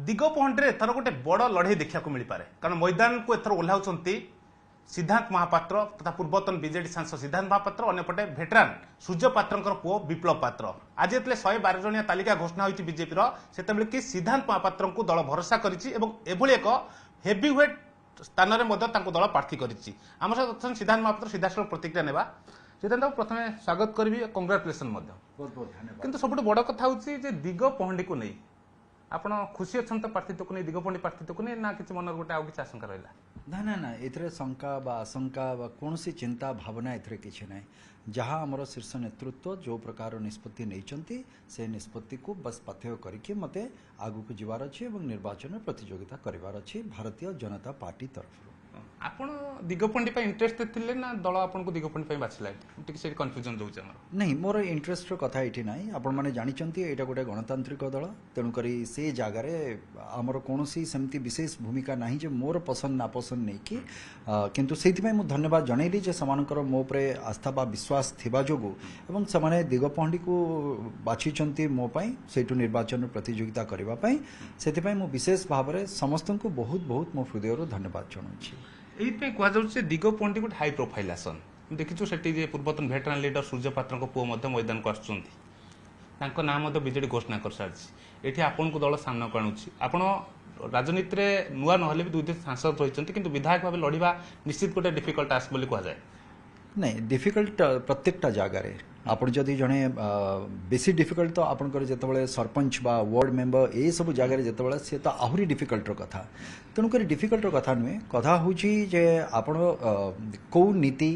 दिगपहंडी एथर गोटे बड़ लड़े देखा मिल पारे कारण मैदान को एथर ओह्लाउं सिद्धांत महापात्र तथा पूर्वतन बीजेडी सांसद सिद्धांत महापात्र अंपटे भेटरान सूर्य पात्र पुओ विप्लव पात्र आज जो 112 जनिया तालिका घोषणा होती बीजेपी से कि सिद्धांत महापात्र को दल भरोसा करी एक हेवीवेट स्थान में दल प्रार्थी करी आम सहित सिद्धांत महापात्र सीधासल प्रतिक्रिया नेबा सिद्धांत प्रथम स्वागत करी कंग्राचुलेसन बहुत बहुत धन्यवाद किंतु सबुठ बड़ कथा हूँ दिगपहंडी को नहीं आपण खुशी अच्छा तो प्रार्थित्व को नहीं दिगपहंडी प्रार्थित्व को नहीं ना कि मन गोटे आउ कि आशंका रहा ना ना ना एथरे शंका बा आशंका बा कौन सी चिंता भावना एथरे किछि नै जहाँ आमर शीर्ष नेतृत्व जो प्रकार निष्पत्ति नहीं से निष्पत्ति को बस पाथेय करके मते आगु को जीवार अच्छी और निर्वाचन प्रतियोगिता करिवार अच्छी भारतीय जनता पार्टी तरफ आपण दिगपहंडी इंटरेस्ट थिले ना दल आपन को दिगपहंडी बाछिला से कन्फ्यूजन रोचे नहीं मोर इंटरेस्ट कथा ये ना आपण मैंने जानते यहाँ गोटे गणतांत्रिक दल तेणुक से जगार आमर कौन सेमती विशेष भूमिका ना जे मोर पसंद नापसंद नहीं कि किंतु से धन्यवाद जनइली जे समानकर मो उपरे आस्था बा विश्वास थिबा जोगु एवं से दिगपहंडी को बाछिचंती मो पई सेठु निर्वाचन प्रतियोगिता करबा पई सेति मो विशेष भाव में समस्त को बहुत बहुत मो हृदय धन्यवाद जनाउछि ये कहुचे दिगपहंडी गोटे हाई प्रोफाइल आसन देखीचु से पूर्वतन भेटरान लीडर सूर्य पात्र पुओ मैदान को आसुच्च ना बीजेडी घोषणा कर सारी ये आपन को दल सामना को आणुची आपण राजनीति में नुआ ना भी दुई सांसद रही किंतु विधायक भाव लड़वा निश्चित गोटे डिफिकल्ट टास्क बोली कहुए नहीं डिफिकल्ट प्रत्येकटा जगार आपण जदि जड़े बेसी डिफिकल्ट तो आपंकर जिते सरपंच बा वार्ड मेंबर ये सब जगह जिते सी तो आहरी डिफिकल्ट कथा तेणुक डिफिकल्ट कथा नुहे कथा हूँ जे आपण कौ नीति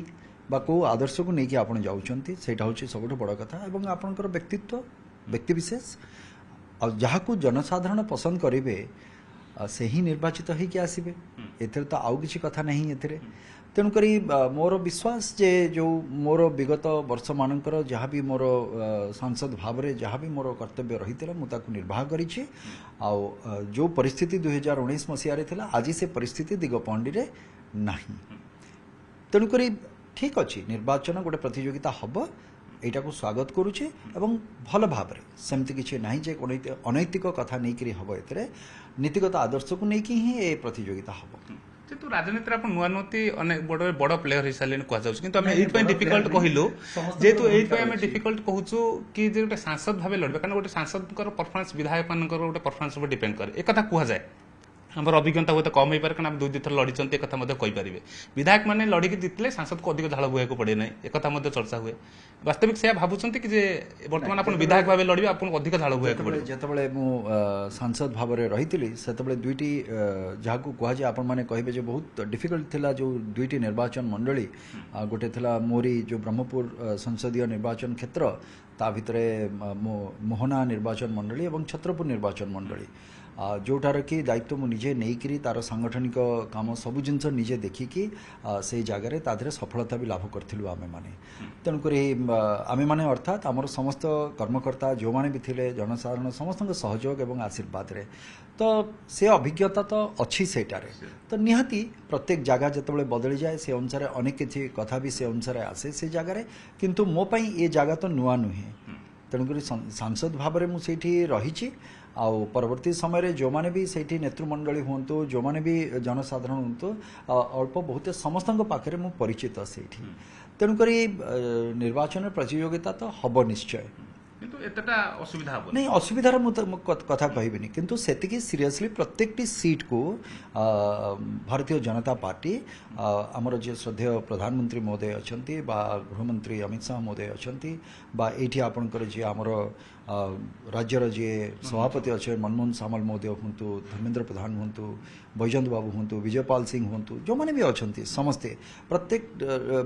बा कौ आदर्श को लेकिन आप जाऊँच हूँ सब बड़ कथा और आपंकर व्यक्तित्व व्यक्तिशेष आ जहाँ को जनसाधारण पसंद करेंगे से ही निर्वाचित होकर आसवे एथर तो आउ किसी कथा नहीं एथरे तेणुक मोर विश्वास जे जो मोर विगत वर्ष मानकर जहाँ भी मोर सांसद भाव में जहाँ भी मोर कर्तव्य रही मुझे निर्वाह करी जो परिस्थिति 2019 मसीह आज से परिस्थिति दिगपहंडी रे नहीं तेणुक ठीक अच्छी निर्वाचन गोटे प्रतियोगिता हम यहाँ को स्वागत करुचे एवं भल भाव सेमती किसी ना जे अनैतिक कथा नहीं हम ए नीतिगत आदर्श को लेकिन ही ये प्रतियोगिता हम जेतु राजनीति आप नुआ नुति अनेक बड़ बड़ प्लेयर हो सारे कहुच्छे किंतु आम ये डिफिकल्ट कहलु जेतु ये डिफिकल्ट कहूँ कि गोटे सांसद भाव लड़े कारण गोटे सांसद परफॉर्मेंस विधायक मान गोटे परफॉर्मेंस डिपेंड करे एक कथा कहुए आम अभिज्ञता हुए कम हो पाए कारण आम दुई थर लड़ी एक कथा कहीपर विधायक मैंने लड़की जितले सांसद को अधिक झाड़ बुआ को पड़े ना एक चर्चा हुए वास्तविक से भावुंट कि बर्तमान आप विधायक भाव लड़े आपको अधिक झाड़ बुआ को पड़े जिते सांसद भाव में रही से दुईटी जहाँ को कहुए आपण मैंने कहे बहुत डिफिकल्ट थिला जो दुईटी निर्वाचन मंडली गोटे थिला मोरी जो ब्रह्मपुर संसदीय निर्वाचन क्षेत्र ता भितर मोहना निर्वाचन मंडली और छत्रपुर निर्वाचन मंडली जोटार कि दायित्व मुझे नहीं तार सांगठनिक काम सबू जिनस निजे देखिकी से जगार तादे सफलता भी लाभ करूँ आमे माने तेणुक आमे माने अर्थात आमर समस्त कर्मकर्ता जो माने भी थिले जनसाधारण समस्त सहयोग और आशीर्वाद रे तो से अभिज्ञता तो अच्छी सेटारे तो निहाती प्रत्येक जगह जिते बदली जाए से अनुसार अनेक किसी कथा भी से अनुसार आसे से जगार किंतु मो पाई ये जगह तो नुआ नुहे तेणुक सांसद भाव में मुझे रही आउ परवर्ती समय जो माने भी सेठी नेतृमंडली हूँ जो माने भी जनसाधारण हूँ अल्प बहुत समस्त पाखे मु परिचित सेठी तेणुक निर्वाचन प्रतियोगिता तो हम निश्चय किंतु एतटा असुविधा हो नहीं असुविधार कथा कहबी किंतु सेतिकी सीरियसली प्रत्येकटी सीट को भारतीय जनता पार्टी आमर जे श्रद्धेय प्रधानमंत्री महोदय अच्छा गृहमंत्री अमित शाह महोदय अच्छा ये आपणकर जे आमर राज्यर जे सभापति अच्छे मनमोहन सामल महोदय हूँ धर्मेंद्र प्रधान हूँ बैजंत बाबू हूँ विजयपाल सिंह हूँ जो मैंने भी अच्छा समस्ते प्रत्येक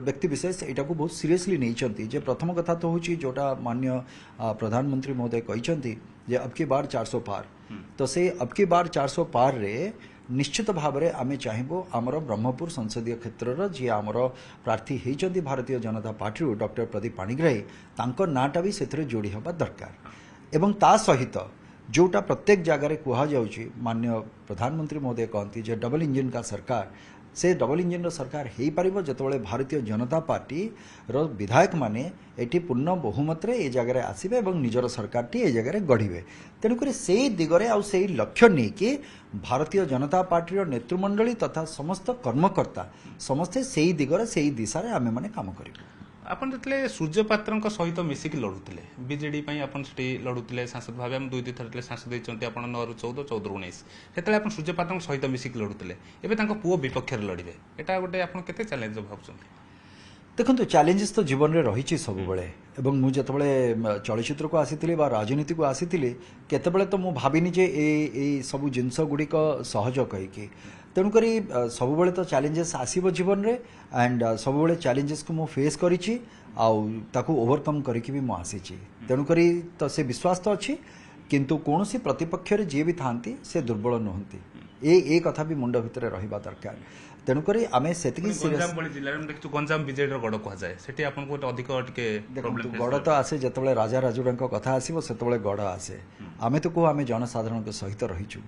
व्यक्ति विशेष यहाँ को बहुत सीरियसली नहीं जे प्रथम कथा तो हूँ जोटा मान्य प्रधानमंत्री महोदय कहते जे अब की बार 400 पार तो से अब की बार 400 पार रे निश्चित भाव में आमे चाहबो आमर ब्रह्मपुर संसदीय क्षेत्र जी आमर प्रार्थी होती भारतीय जनता पार्टी डॉक्टर प्रदीप पाणिग्राही तांको नाटा भी से जोड़ी हवा दरकार एवं ता सहित जोटा प्रत्येक जगार कहुच्छी मान्य प्रधानमंत्री महोदय कहती जे डबल इंजन का सरकार से डबल इंजिन सरकार हो पार जो भारतीय जनता पार्टी रो विधायक माने एटी पूर्ण बहुमत रे ए जगह आसबे और निजर सरकार टी ए जगह गढ़े तेणुक से दिगरे आ से लक्ष्य नहीं कि भारतीय जनता पार्टी रो नेतृमंडली तथा समस्त कर्मकर्ता समस्ते से दिगरे से दिशा रे आमे माने काम करिबो। आपण जेतले सूर्य पात्रଙ୍କ सहित मिसिक लढुतले बीजेडी पई आपण सेठी लढुतले सांसद भाबे हम दुई थर जेतले सांसद दैचंती आपण 9 रु 14 14 रु 19 सेतले आपण सूर्य पात्रଙ୍କ सहित मिसिक लढुतले एबे तांको पुओ विपक्ष रे लढिबे एटा गोटे आपण केते चैलेंज भाबछन। देखो चैलेंजेस तो जीवन में रही सब एवं मुझे जिते चलचित्र को आसी राजनीति को आसी केतबले तो मुझे भाविनी जे ए सब जिनस गुड़िक सहज कहीकि तेणुक सब तो चैलेंजेस आसब जीवन में एंड सब चैलेंजेस को मुझे फेस करी ओवरकम करके भी मुझे आसी तेणुक तो से विश्वास तो अच्छी किंतु कौन सी प्रतिपक्ष जी भी था से दुर्बल नुहति ए कथा भी मुंड भितर रहा दरकार तेणुक आम से गंजाम बीजेडी गड़ कहुए सेठी आपको अधिक गड़ तो आसे जिते राजा राजुड़ा कथा आसो से गड़ आसे आम तो कहू आम जनसाधारण सहित रहीचु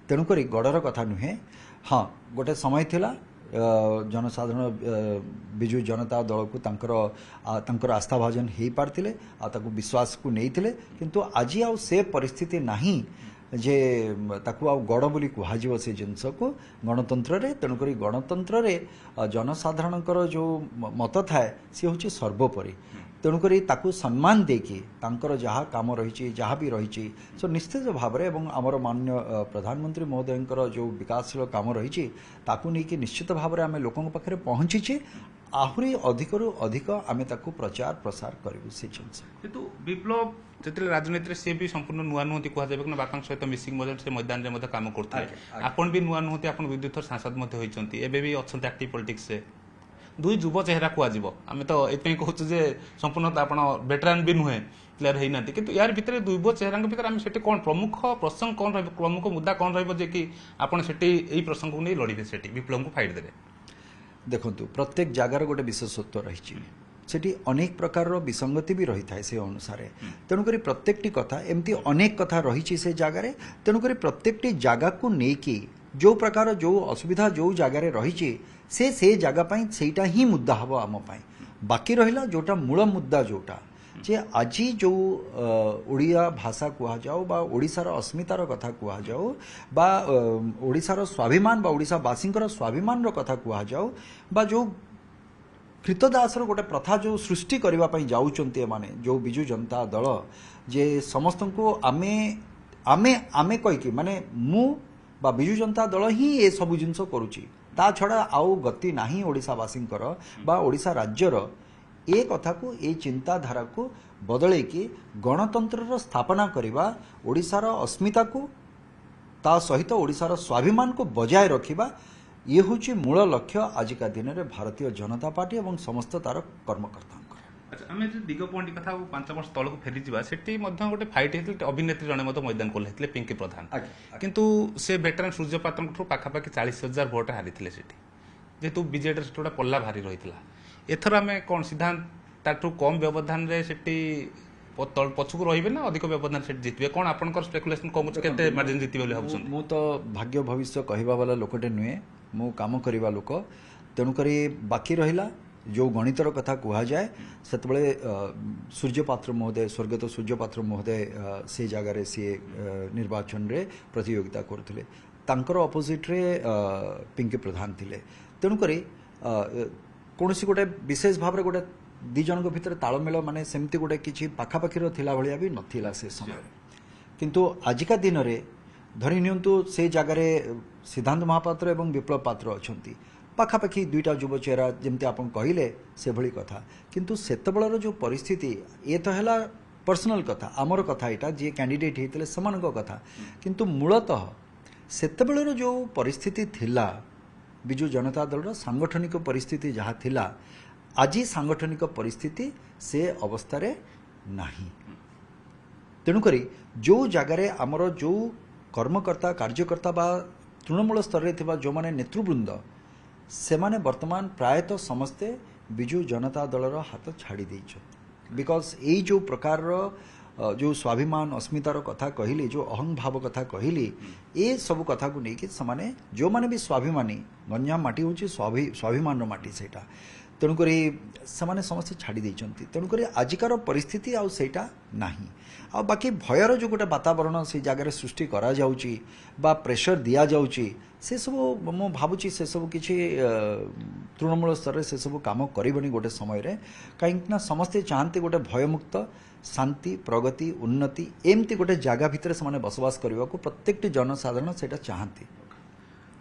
तेणुक गड़र कथा नुहे। हाँ गोटे समय थिला जनसाधारण विजु जनता दल को तांकर आस्था भाजन हो पारथिले विश्वास को नहीं किंतु आज आ से परिस्थिति नहीं जे ताकू गड़ बोली कहुव से जिनस को गणतंत्र रे तेणुक गणतंत्र रे जनसाधारण जो मत थाए सी हूँ सर्वोपरि तेणुक ताकू सम्मान देकी तांकर जहाँ काम रही जहाँ भी रही सो निश्चित भाव में आमर माननीय प्रधानमंत्री महोदय जो विकासशील काम रही ताकू नहीं निश्चित भाव में आम लोकों पाखे पहुँची आहरी अधिकरू अधिक आम ताकू प्रचार प्रसार करूँ से जिनस किंतु विप्लव जिते राजनीति सी भी संपूर्ण नुआ नुहति कहुए बापा सहित मिसिंग से मैदान में काम करते आपन भी नुआ नुहति आप दुई थर सांसद होती एवं भी अच्छा एक्टिव पॉलिटिक्स से दुई युव चेहरा कहुव आम तो ये कहूँ संपूर्ण आप वेटरान भी नुहे प्लेयर होना कि यार भितर दुई युव चेहरा भितर आम से कौन प्रमुख प्रसंग कौन प्रमुख मुद्दा कौन रे कि आपड़ से प्रसंग को नहीं लड़े से विप्लव को फाइट देवे। देखु प्रत्येक जगार गोटे विशेषत्व रही सेठी अनेक प्रकार विसंगति भी रही था से अनुसार तेणुक प्रत्येकटी कथा एमती अनेक कथा रही से जगार तेणुक प्रत्येकटी जगह को लेकिन जो प्रकार जो असुविधा जो जगार रही से जगह सेटा ही मुद्दा हम आम बाकी रहा जोटा मूल मुद्दा जोटा जे आज जो ओडिया भाषा कहुजाऊ बा ओडिशार अस्मितार कथा कहुजाऊ बा ओडिशार स्वाभिमान बा ओडिशावासी स्वाभिमान कथा कहुजाऊ बा जो कृतदासर गोटे प्रथा जो सृष्टि करने जाऊँच माने जो बिजु जनता दल जे समस्त को आमे आमे आमे कहीकि माने मु बा बिजु जनता दल ही ये सब जिनस करुच्ची ता छड़ा आउ गति नाही ओडिशावासी बा ओडिशा राज्यर ए कथा को ए चिंताधारा को बदले कि गणतंत्र स्थापना करवा ओडिशार अस्मिता को ता सहित ओडिशार स्वाभिमान को बजाय रखिबा ये हूँ मूल लक्ष्य आजिका दिन में भारतीय जनता पार्टी और समस्त तार कर्मकर्ता। अच्छा आम जो दिगपहंडी कथा 5 वर्ष तल को फेरी जा सेठी गोटे फाइट होते अभिनेत्री जड़े मैदान को लेते पिंकी प्रधान किंतु से वेटरान सूर्य पात्र पाखापाखि 40,000 भोट हारी जेहेतु बीजेडी से गोटे पल्ला भारी रही एथर आम कौन सिद्धांत ताठू कम व्यवधान पछकू रही ना अधिक व्यवधान से जितबे कौन आपनकर स्पेकुलेशन कम केते मार्जिन जितबे बोली भाबछन मु तो भाग्य भविष्य कहवा वाला लोकटे नुहे मु काम करवा लोक तेणुक बाकी रहिला जो गणितर कथा कहुए से सूर्यपात्र महोदय स्वर्गत सूर्यपात्र महोदय से जगार सी निर्वाचन रे प्रतियोगिता करथिले तांकर अपोजिट रे पिंकी प्रधान थिले तेणुक कौन गोटे विशेष भाव गोटे दी जन भितर तालमेल माने सेमती गोटे किसी पाखापाखि थिला भलिया भी नथिला से समय किंतु आजिका दिन में धरी नियंतु से जगार सिद्धांत महापात्र एवं विप्लव पात्र अच्छा पाखापाखि दुईटा युव चेहरा जमती आप कहले से भली कथा किंतु सेतबेलर जो परिस्थिति ये तो है पर्सनल कथा आमर कथा यहाँ जी कैंडिडेट होते समान कथा किंतु मूलतः सेतबेलर जो परिस्थिति थिला बिजु जनता दल सांगठनिक परिस्थिति जहाँ थिला आज सांगठनिक परिस्थिति से अवस्था नहीं तेणुक जो जगार आमर जो कर्मकर्ता कार्यकर्ता बा तृणमूल स्तर में जो माने नेतृवृंद से माने वर्तमान प्रायतः समस्ते बिजु जनता दलर हाथ छाड़ी बिकज यही जो प्रकार जो स्वाभिमान अस्मितार कथा कहली जो अहं भाव कथा कहली ए सब कथा को लेकिन से जो माने भी स्वाभिमानी गंजाम माटी हूँ स्वाभिमान माटी सेटा तेणुक से समस्ते छाड़ी देइचंती तेणुक आजिकार परिस्थिति आउ सेटा नाही आ बाकी भयर जो गोटे वातावरण से जगह सृष्टि करा जाउची बा प्रेशर दिया जाउची से सब मु भावुची से सब किछि तृणमूल स्तर से सब काम करबनी गोटे समय रे कहीं समस्ते चाहते गोटे भयमुक्त शांति प्रगति उन्नति एमती गोटे जगह भितर से बसवास करने को प्रत्येक जनसाधारण से चाहती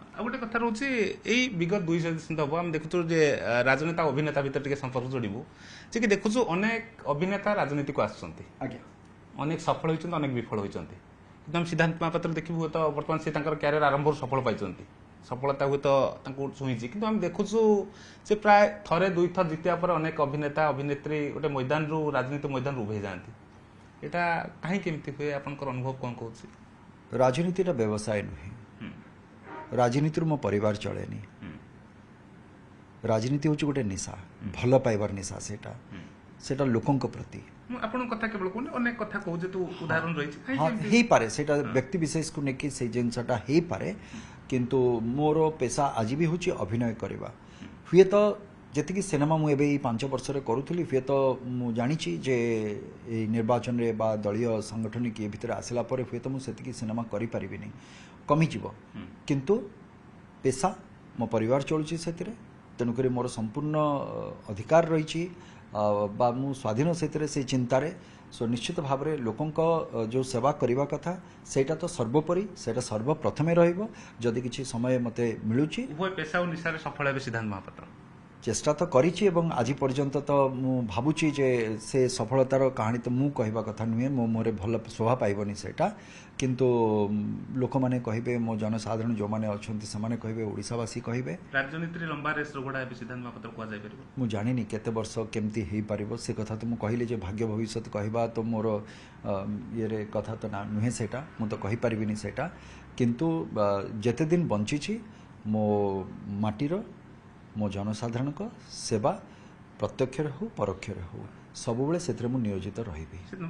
आ गोटे कथा रोचे यही विगत 200 दिन हम हम देखु जे राजनेता अभिनेता भितर टिके संपर्क जोड़बू जे कि देखु अनेक अभिनेता राजनीति को आसुचंती अनेक सफल होइचंती अनेक विफल होइचंती एकदम सिद्धांत महापात्र देखिबू तो वर्तमान से तांकर कैरियर आरंभ सफल पाइचंती सफलता हुए तो तांको छुईची किंतु हम देखुछु से प्राय थरे दुई थर जितिया पर अनेक अभिनेता अभिनेत्री गोटे मैदान रु राजनीति मैदान रु उभे जाती एटा काहे केमती हुए आपनकर अनुभव कोन कहूची राजनीतिटा व्यवसाय नुहे राजनीति मो परिवार चलेनी राजनीति हूँ गोटे निशा भल पाइबार निशा सेटा लोकंक प्रति आपण कथा केवल कोन अनेक कथा कहू जे तू उदाहरण रही हाँ हे पारे सेटा व्यक्ति विशेष को लेकिन से जिनसटा हे पारे किंतु मोर पेशा आज भी हूँ अभिनय करवा हुए तो जी सिनेमा मुझे 5 वर्ष करूली हुए तो मु जानी जे निर्वाचन रे बा दलीय संगठनिक ये भितर आसला पर हुए तो मुझे सिनेमा करि परिबिनी कमिजिव किंतु पेशा मो परिवार चलुची से तेणुक मोर संपूर्ण अधिकार रही बा मु स्वाधीन से चिंतार सो निश्चित भाव में लोकों जो सेवा करने कथा सेटा तो सर्वोपरि सेटा सर्वप्रथमे रहिबो जदि किछि समय मते मिलुची उभय पेशा और निशारे सफल हेबे सिद्धांत महापात्र चेष्टा तो करिछि एवं आज पर्यंत तो मु भाबुची जे से सफलतार कहानी तो मु कहबा कथा नुहे मो मोरे भल शोभा पाइबनी सेटा किंतु लोक माने कहबे मो जनसाधारण जो माने अछंती से माने कहबे ओडिसावासी कहबे राजनीति रे लंबा रेस रोगडा हेबे सिद्धांत महापात्र को जाय परिबो मु जानिनी केते वर्ष केमती हेई पारिबो से कथा तो मु कहिले जे भाग्य भविष्य कहबा तो मोर ये रे कथा तो ना नुहे सेटा मु तो कहि परिबिनी सेटा किंतु जेते दिन बंचिछि मो माटीर मो जनसाधारण को सेवा प्रत्यक्ष हो परोक्ष हो सब बेले से नियोजित रही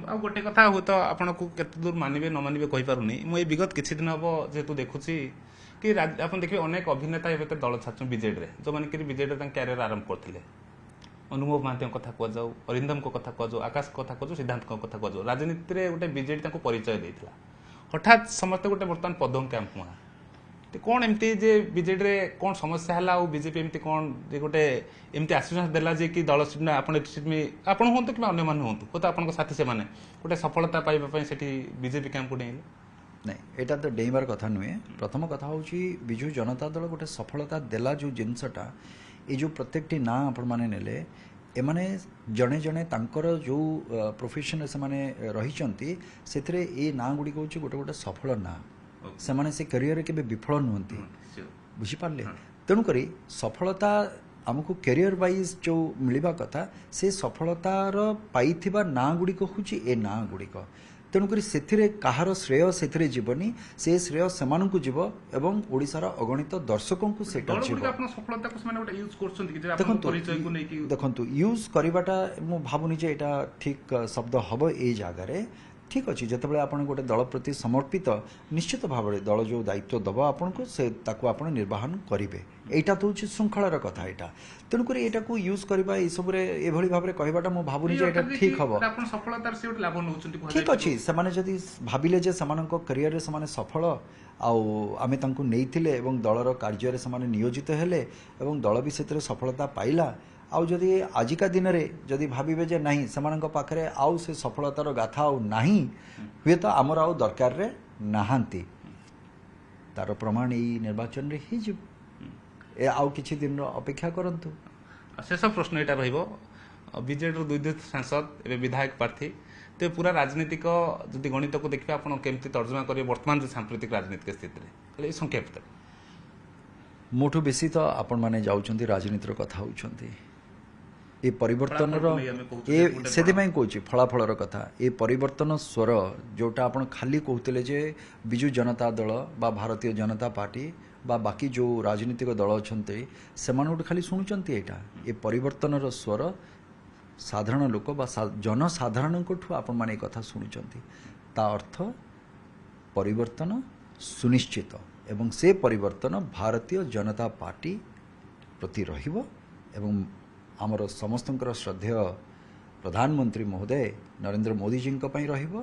आ गोटे कथा हो तो आपन को केते दूर मानिबे न मानिबे कहि पारुनी मु ए विगत किछि दिन हबो जेतु देखुछि कि आपन देखिबे अनेक अभिनेता एबे दल छात्र बीजेडी रे जो माने कि बीजेडी रे कैरियर आरंभ करथिले अनुभव महांती कथा कह जाऊ अरिंदम को कथा कह जाऊ आकाश कथा कह जाऊ सिद्धांत को कथा कह जाऊ राजनीति रे गोटे बीजेडी ताको परिचय देथिला हठात समस्त गोटे वर्तमान पदम कैंप हुआ कौन एमती जे बीजेडी रे कौन समस्या है बीजेपी एमती कौन जे गोटे एमती आश्वासन देला जे कि दल सीट आपण सीट में आपण होंतु कि अन्य मान होंतु हो तो आपन साथी से माने गोटे सफलता पाइबा पई सेठी बीजेपी कैंप को डेइले नहीं एटा तो डेइबार कथा नुहे प्रथम कथा होची बिजु जनता दल गोटे सफलता देला जो जिनसटा ए जो प्रत्येकटी ना आपण माने नेले एमाने जणे जणे तांकर जो प्रोफेशन से माने रहिचंती सेथरे ए ना गुडी होची गोटे गोटे सफल ना से माने से करियर के विफल नुहंती बुझिपारे तेणुक सफलता आमको करियर वाइज जो मिलवा कथा से सफलतार पाइथिबा ना गुड़िक हूँ ए ना गुड़िक तेणुक से कहार श्रेय से जीवनी से श्रेय से जीव एवं ओडिशार अगणित दर्शकों को सेटा देखु यूज करवाटा मु भावुनी जे एटा ठीक शब्द हम ए जगार ठीक अच्छे जितेबाला आप गोटे दल प्रति समर्पित निश्चित भाव में दल जो दायित्व दब आपन को से ताकू आपण निर्वाहन करेंगे यहाँ तो हूँ श्रृंखलार कथा यहाँ तेणुक यहाँ को यूज करवा सब भाव में कहवाटा मुझे भावुनी ठीक हम ठीक अच्छे से भाविले जे करियर से सफल आमे तांको नैथिले एवं दलर कार्य से नियोजित हेले एवं दल भी से सफलता पाइला आउ जदि आजिका दिन में जदि भाविबे जे नहीं से पाखरे आउ से सफलतार गाथा आउ नहीं हुए तो आमर आउ दरकार रे नाहांती तार प्रमाण यही निर्वाचन रे ही ए आउ किछि दिन अपेक्षा करंतु शेष प्रश्न एटा रहिबो बीजेडी रो दुई सांसद एबे विधायक प्रार्थी तो पूरा राजनीतिक जदि गणित को देखिए आप केमती तर्जमा करेंगे वर्तमान जो सांप्रतिक राजनीतिक स्थिति में संक्षेप मोठू बेसी तो आपण माने जाउछंती राजनीतिर कथा होउछंती ए परिवर्तन से कहूँ फलाफल कथा ए परिवर्तन स्वर जोटा आपण खाली कहते जे विजु जनता दल बा भारतीय जनता पार्टी बा बाकी जो राजनीतिक दल अच्छा से खाली शुणुंट यहाँ ए परिवर्तन स्वर ସାଧାରଣ ଲୋକ ବା ଜନସାଧାରଣଙ୍କଠୁ ଆପଣମାନେ ଏ କଥା ଶୁଣୁଛନ୍ତି ତା ଅର୍ଥ ପରିବର୍ତ୍ତନ ସୁନିଶ୍ଚିତ ଏବଂ ସେ ପରିବର୍ତ୍ତନ ଭାରତୀୟ ଜନତା ପାର୍ଟି ପ୍ରତି ରହିବ ଏବଂ ଆମର ସମସ୍ତଙ୍କର ଶ୍ରଦ୍ଧେୟ ପ୍ରଧାନମନ୍ତ୍ରୀ ମହୋଦୟ ନରେନ୍ଦ୍ର ମୋଦିଜୀଙ୍କ ପାଇଁ ରହିବ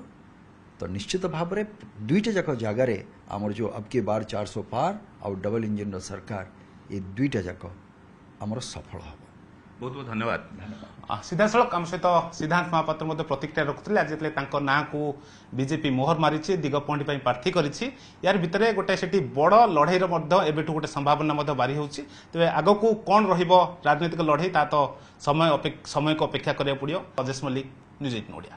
ତ ନିଶ୍ଚିତ ଭାବରେ ଦୁଇଟା ଯାକ ଜାଗାରେ ଆମର ଯେଉଁ ଅବକି ବାର 400 ପାର ଆଉ ଡବଲ ଇଞ୍ଜିନର ସରକାର ଏ ଦୁଇଟା ଯାକ ଆମର ସଫଳ ହେବ। ବହୁତ ବହୁତ ଧନ୍ୟବାଦ। ସିଧାସଳଖ ଆମ ସହିତ ସିଦ୍ଧାନ୍ତ ମହାପାତ୍ର ମଧ୍ୟ ପ୍ରତିକ୍ରିୟା ରଖୁଥିଲେ ଆଜି ଯେତେବେଳେ ତାଙ୍କ ନାଁକୁ ବିଜେପି ମୋହର ମାରିଛି ଦିଗପହଣ୍ଡି ପାଇଁ ପ୍ରାର୍ଥୀ କରିଛି ୟାର ଭିତରେ ଗୋଟେ ସେଠି ବଡ଼ ଲଢ଼େଇର ମଧ୍ୟ ଏବେଠୁ ଗୋଟେ ସମ୍ଭାବନା ମଧ୍ୟ ବାରି ହେଉଛି। ତେବେ ଆଗକୁ କ'ଣ ରହିବ ରାଜନୈତିକ ଲଢ଼େଇ ତା ତ ସମୟକୁ ଅପେକ୍ଷା କରିବାକୁ ପଡ଼ିବ। ଅଜେଶ ମଲ୍ଲିକ, ନ୍ୟୁଜ୍ 18 ଓଡ଼ିଆ।